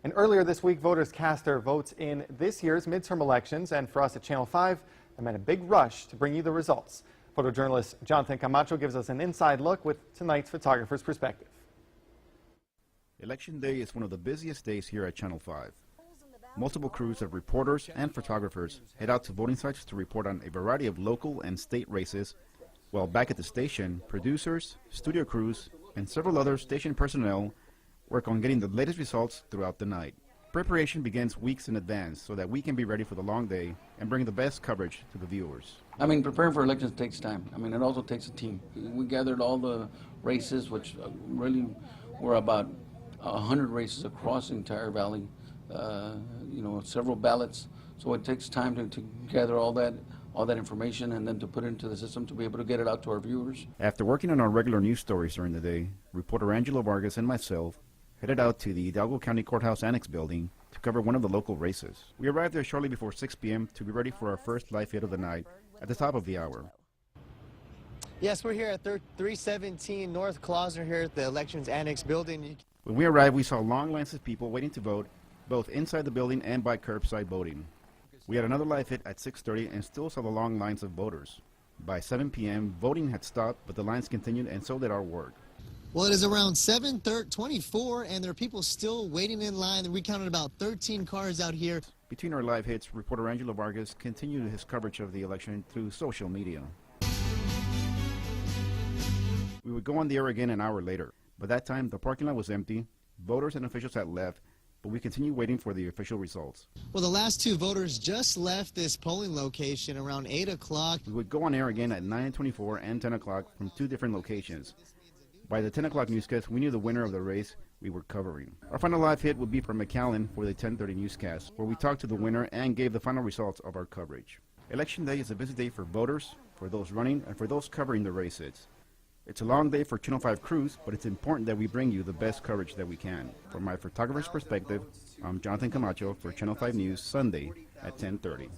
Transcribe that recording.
And earlier this week, voters cast their votes in this year's midterm elections, and for us at Channel 5, it meant a big rush to bring you the results. Photojournalist Jonathan Camacho gives us an inside look with tonight's photographer's perspective. Election day is one of the busiest days here at Channel 5. Multiple crews of reporters and photographers head out to voting sites to report on a variety of local and state races, while back at the station, producers, studio crews, and several other station personnel work on getting the latest results throughout the night. Preparation begins weeks in advance so that we can be ready for the long day and bring the best coverage to the viewers. Preparing for elections takes time. It also takes a team. We gathered all the races, which really were about 100 races across the entire valley, several ballots. So it takes time to gather all that information and then to put it into the system to be able to get it out to our viewers. After working on our regular news stories during the day, reporter Angelo Vargas and myself headed out to the Hidalgo County Courthouse Annex building to cover one of the local races. We arrived there shortly before 6 p.m. to be ready for our first live hit of the night at the top of the hour. Yes, we're here at 317 North Klausner here at the Elections Annex building. When we arrived, we saw long lines of people waiting to vote, both inside the building and by curbside voting. We had another live hit at 6:30 and still saw the long lines of voters. By 7 p.m., voting had stopped, but the lines continued, and so did our work. Well, it is around 7:24, and there are people still waiting in line. We counted about 13 cars out here. Between our live hits, reporter Angelo Vargas continued his coverage of the election through social media. We would go on the air again an hour later. By that time, the parking lot was empty, voters and officials had left, but we continued waiting for the official results. Well, the last two voters just left this polling location around 8 o'clock. We would go on air again at 9:24 and 10 o'clock from two different locations. By the 10 o'clock newscast, we knew the winner of the race we were covering. Our final live hit would be from McAllen for the 10:30 newscast, where we talked to the winner and gave the final results of our coverage. Election day is a busy day for voters, for those running, and for those covering the races. It's a long day for Channel 5 crews, but it's important that we bring you the best coverage that we can. From my photographer's perspective, I'm Jonathan Camacho for Channel 5 News, Sunday at 10:30.